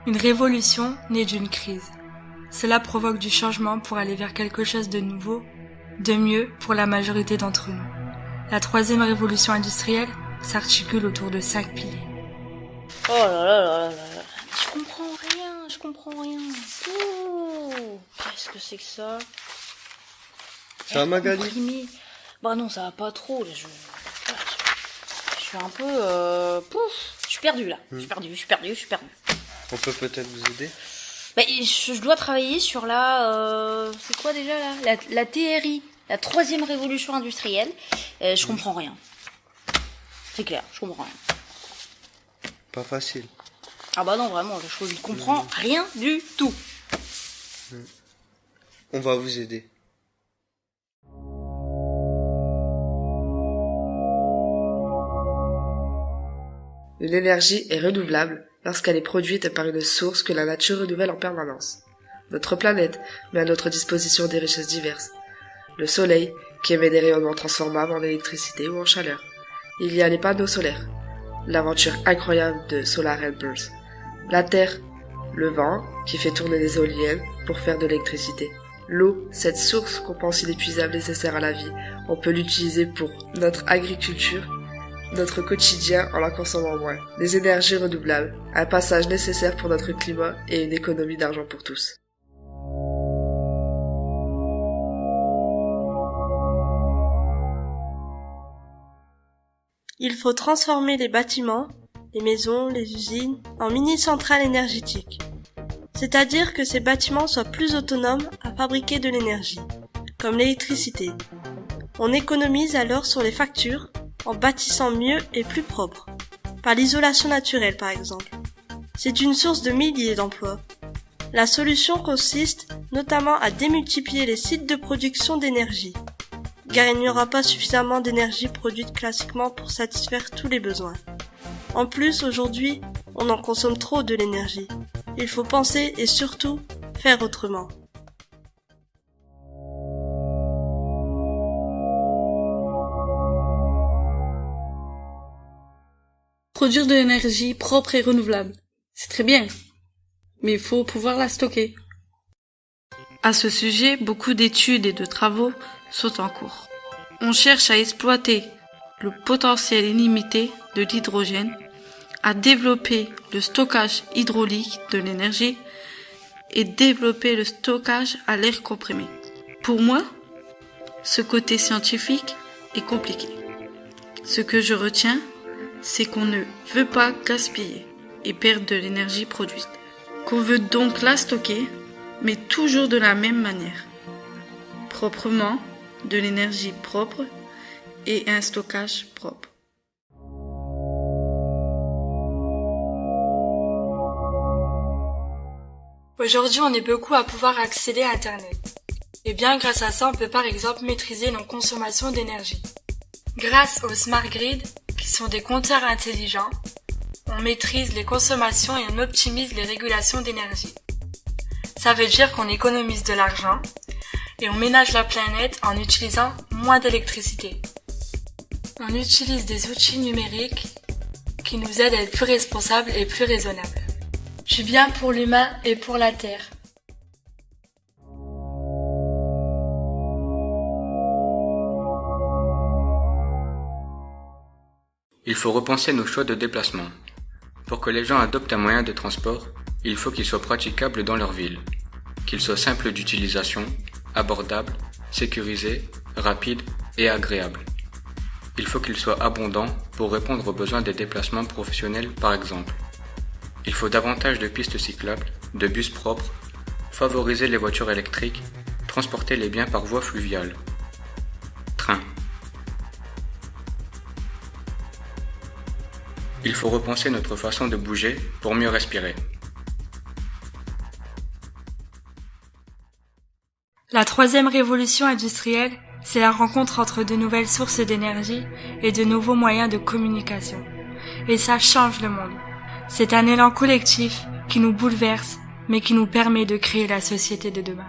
Une révolution naît d'une crise. Cela provoque du changement pour aller vers quelque chose de nouveau, de mieux pour la majorité d'entre nous. La troisième révolution industrielle s'articule autour de 5 piliers. Oh là là là là là. Je comprends rien. Oh, qu'est-ce que c'est que ça? Ça va, Magali? Comprimé. Bah non, ça va pas trop. Je suis un peu... Je suis perdu là. Je suis perdu. On peut peut-être vous aider? Bah, je dois travailler sur c'est quoi déjà là? La TRI, la troisième révolution industrielle. Je comprends rien. C'est clair, je comprends rien. Pas facile. Ah bah non, vraiment, je ne comprends rien du tout. On va vous aider. Une énergie est renouvelable lorsqu'elle est produite par une source que la nature renouvelle en permanence. Notre planète met à notre disposition des richesses diverses. Le soleil, qui émet des rayonnements transformables en électricité ou en chaleur. Il y a les panneaux solaires, l'aventure incroyable de Solar Helpers. La terre, le vent, qui fait tourner les éoliennes pour faire de l'électricité. L'eau, cette source qu'on pense inépuisable nécessaire à la vie. On peut l'utiliser pour notre agriculture, notre quotidien en la consommant moins. Les énergies renouvelables, un passage nécessaire pour notre climat et une économie d'argent pour tous. Il faut transformer les bâtiments, les maisons, les usines, en mini-centrales énergétiques. C'est-à-dire que ces bâtiments soient plus autonomes à fabriquer de l'énergie, comme l'électricité. On économise alors sur les factures en bâtissant mieux et plus propre, par l'isolation naturelle par exemple. C'est une source de milliers d'emplois. La solution consiste notamment à démultiplier les sites de production d'énergie, car il n'y aura pas suffisamment d'énergie produite classiquement pour satisfaire tous les besoins. En plus, aujourd'hui, on en consomme trop de l'énergie. Il faut penser et surtout faire autrement. Produire de l'énergie propre et renouvelable, c'est très bien, mais il faut pouvoir la stocker. À ce sujet, beaucoup d'études et de travaux sont en cours. On cherche à exploiter le potentiel illimité de l'hydrogène, à développer le stockage hydraulique de l'énergie et développer le stockage à l'air comprimé. Pour moi, ce côté scientifique est compliqué. Ce que je retiens, c'est qu'on ne veut pas gaspiller et perdre de l'énergie produite, qu'on veut donc la stocker, mais toujours de la même manière. Proprement, de l'énergie propre et un stockage propre. Aujourd'hui, on est beaucoup à pouvoir accéder à Internet. Et bien, grâce à ça, on peut par exemple maîtriser nos consommations d'énergie. Grâce aux smart grids, qui sont des compteurs intelligents, on maîtrise les consommations et on optimise les régulations d'énergie. Ça veut dire qu'on économise de l'argent et on ménage la planète en utilisant moins d'électricité. On utilise des outils numériques qui nous aident à être plus responsables et plus raisonnables. Du bien pour l'humain et pour la Terre. Il faut repenser nos choix de déplacement. Pour que les gens adoptent un moyen de transport, il faut qu'il soit praticable dans leur ville, qu'il soit simple d'utilisation, abordable, sécurisé, rapide et agréable. Il faut qu'il soit abondant pour répondre aux besoins des déplacements professionnels par exemple. Il faut davantage de pistes cyclables, de bus propres, favoriser les voitures électriques, transporter les biens par voie fluviale. Train. Il faut repenser notre façon de bouger pour mieux respirer. La troisième révolution industrielle, c'est la rencontre entre de nouvelles sources d'énergie et de nouveaux moyens de communication. Et ça change le monde. C'est un élan collectif qui nous bouleverse, mais qui nous permet de créer la société de demain.